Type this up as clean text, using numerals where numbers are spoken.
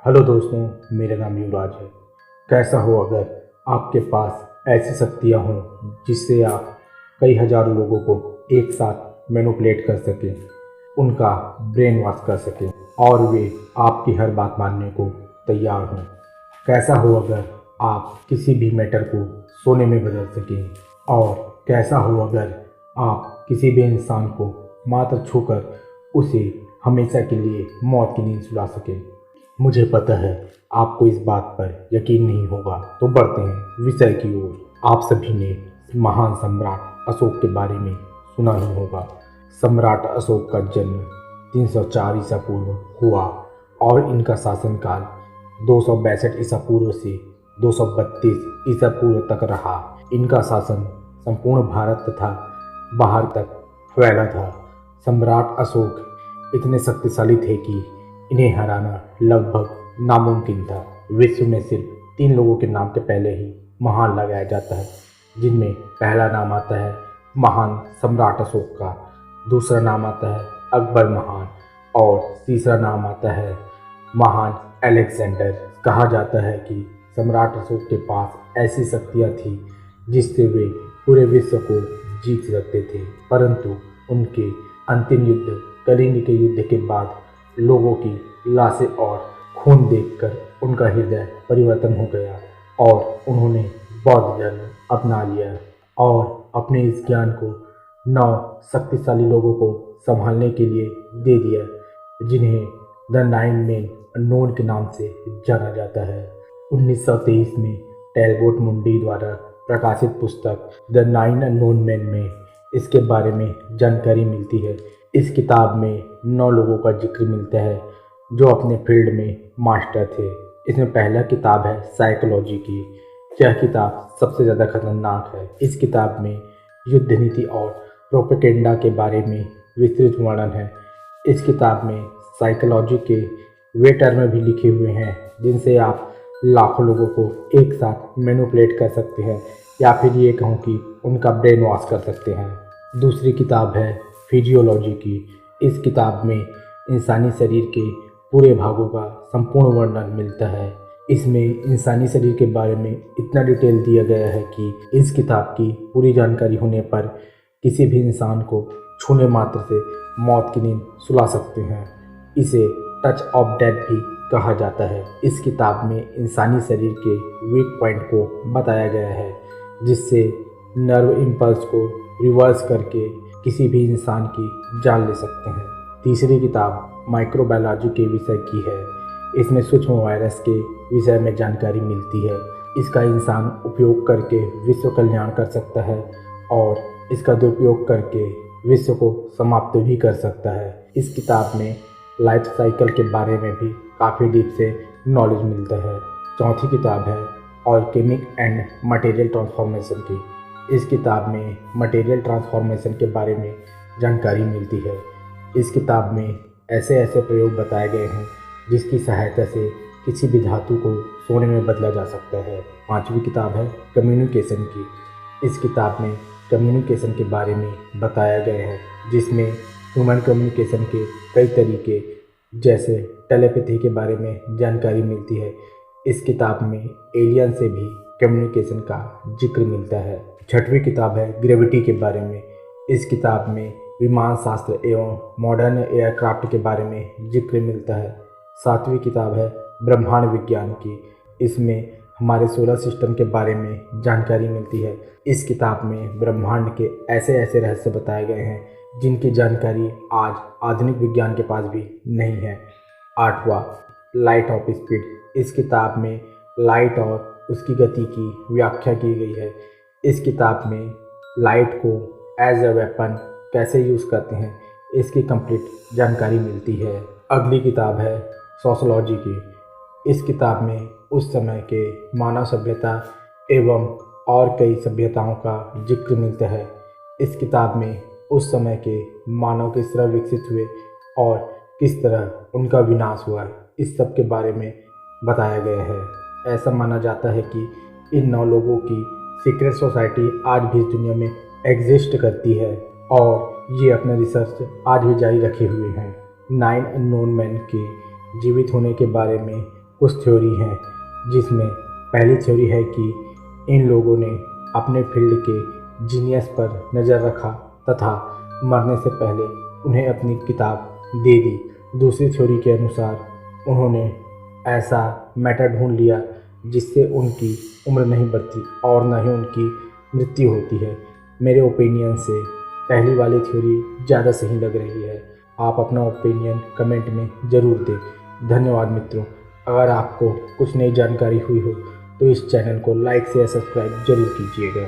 Hello दोस्तों, मेरा नाम युवराज है। कैसा हो अगर आपके पास ऐसी शक्तियाँ हों जिससे आप कई हज़ारों लोगों को एक साथ मैनिपुलेट कर सकें, उनका ब्रेन वॉश कर सकें और वे आपकी हर बात मानने को तैयार हों। कैसा हो अगर आप किसी भी मैटर को सोने में बदल सकें और कैसा हो अगर आप किसी भी इंसान को मात्र छूकर उसे हमेशा के लिए मौत की नींद सुला सकें। मुझे पता है आपको इस बात पर यकीन नहीं होगा, तो बढ़ते हैं विषय की ओर। आप सभी ने महान सम्राट अशोक के बारे में सुना ही होगा। सम्राट अशोक का जन्म 304 ईसा पूर्व हुआ और इनका शासनकाल 262 ईसा पूर्व से 232 ईसा पूर्व तक रहा। इनका शासन संपूर्ण भारत तथा बाहर तक फैला था। सम्राट अशोक इतने शक्तिशाली थे कि इन्हें हराना लगभग नामुमकिन था। विश्व में सिर्फ 3 लोगों के नाम के पहले ही महान लगाया जाता है, जिनमें पहला नाम आता है महान सम्राट अशोक का, दूसरा नाम आता है अकबर महान और तीसरा नाम आता है महान अलेक्जेंडर। कहा जाता है कि सम्राट अशोक के पास ऐसी शक्तियाँ थी जिससे वे पूरे विश्व को जीत सकते थे, परंतु उनके अंतिम युद्ध कलिंग के युद्ध के बाद लोगों की लाशें और खून देखकर उनका हृदय परिवर्तन हो गया और उन्होंने बौद्ध धर्म अपना लिया और अपने इस ज्ञान को 9 शक्तिशाली लोगों को संभालने के लिए दे दिया, जिन्हें द 9 मेन अननोन के नाम से जाना जाता है। 1923 में टैलबोट मुंडी द्वारा प्रकाशित पुस्तक द 9 अननोन मैन में इसके बारे में जानकारी मिलती है। इस किताब में 9 लोगों का जिक्र मिलता है जो अपने फील्ड में मास्टर थे। इसमें पहला किताब है साइकोलॉजी की। यह किताब सबसे ज़्यादा खतरनाक है। इस किताब में युद्ध नीति और प्रोपेगेंडा के बारे में विस्तृत वर्णन है। इस किताब में साइकोलॉजी के वे टर्म भी लिखे हुए हैं जिनसे आप लाखों लोगों को एक साथ मैनिपुलेट कर सकते हैं, या फिर ये कहूँ कि उनका ब्रेन वॉश कर सकते हैं। दूसरी किताब है फिजियोलॉजी की। इस किताब में इंसानी शरीर के पूरे भागों का संपूर्ण वर्णन मिलता है। इसमें इंसानी शरीर के बारे में इतना डिटेल दिया गया है कि इस किताब की पूरी जानकारी होने पर किसी भी इंसान को छूने मात्र से मौत की नींद सुला सकते हैं। इसे टच ऑफ डेथ भी कहा जाता है। इस किताब में इंसानी शरीर के वीक पॉइंट को बताया गया है, जिससे नर्व इम्पल्स को रिवर्स करके किसी भी इंसान की जान ले सकते हैं। तीसरी किताब माइक्रोबायोलॉजी के विषय की है। इसमें सूक्ष्म वायरस के विषय में जानकारी मिलती है। इसका इंसान उपयोग करके विश्व कल्याण कर सकता है और इसका दुरुपयोग करके विश्व को समाप्त भी कर सकता है। इस किताब में लाइफ साइकिल के बारे में भी काफ़ी डीप से नॉलेज मिलता है। चौथी किताब है ऑलकेमिक एंड मटेरियल ट्रांसफॉर्मेशन की। इस किताब में मटेरियल ट्रांसफॉर्मेशन के बारे में जानकारी मिलती है। इस किताब में ऐसे ऐसे प्रयोग बताए गए हैं जिसकी सहायता से किसी भी धातु को सोने में बदला जा सकता है। पांचवी किताब है कम्युनिकेशन की। इस किताब में कम्युनिकेशन के बारे में बताया गया है, जिसमें ह्यूमन कम्युनिकेशन के कई तरीके जैसे टेलीपैथी के बारे में जानकारी मिलती है। इस किताब में एलियन से भी कम्युनिकेशन का जिक्र मिलता है। छठवीं किताब है ग्रेविटी के बारे में। इस किताब में विमान शास्त्र एवं मॉडर्न एयरक्राफ्ट के बारे में जिक्र मिलता है। सातवीं किताब है ब्रह्मांड विज्ञान की। इसमें हमारे सोलर सिस्टम के बारे में जानकारी मिलती है। इस किताब में ब्रह्मांड के ऐसे ऐसे रहस्य बताए गए हैं जिनकी जानकारी आज आधुनिक विज्ञान के पास भी नहीं है। आठवां लाइट ऑफ स्पीड। इस किताब में लाइट और उसकी गति की व्याख्या की गई है। इस किताब में लाइट को एज अ वेपन कैसे यूज़ करते हैं इसकी कंप्लीट जानकारी मिलती है। अगली किताब है सोशोलॉजी की। इस किताब में उस समय के मानव सभ्यता एवं और कई सभ्यताओं का जिक्र मिलता है। इस किताब में उस समय के मानव किस तरह विकसित हुए और किस तरह उनका विनाश हुआ, इस सब के बारे में बताया गया है। ऐसा माना जाता है कि इन 9 लोगों की सीक्रेट सोसाइटी आज भी इस दुनिया में एग्जिस्ट करती है और ये अपना रिसर्च आज भी जारी रखे हुए हैं। 9 अननोन मैन के जीवित होने के बारे में कुछ थ्योरी हैं, जिसमें पहली थ्योरी है कि इन लोगों ने अपने फील्ड के जीनियस पर नज़र रखा तथा मरने से पहले उन्हें अपनी किताब दे दी। दूसरी थ्योरी के अनुसार उन्होंने ऐसा मैटर ढूंढ लिया जिससे उनकी उम्र नहीं बढ़ती और न ही उनकी मृत्यु होती है। मेरे ओपिनियन से पहली वाली थ्योरी ज़्यादा सही लग रही है। आप अपना ओपिनियन कमेंट में ज़रूर दें। धन्यवाद मित्रों। अगर आपको कुछ नई जानकारी हुई हो तो इस चैनल को लाइक शेयर सब्सक्राइब जरूर कीजिएगा।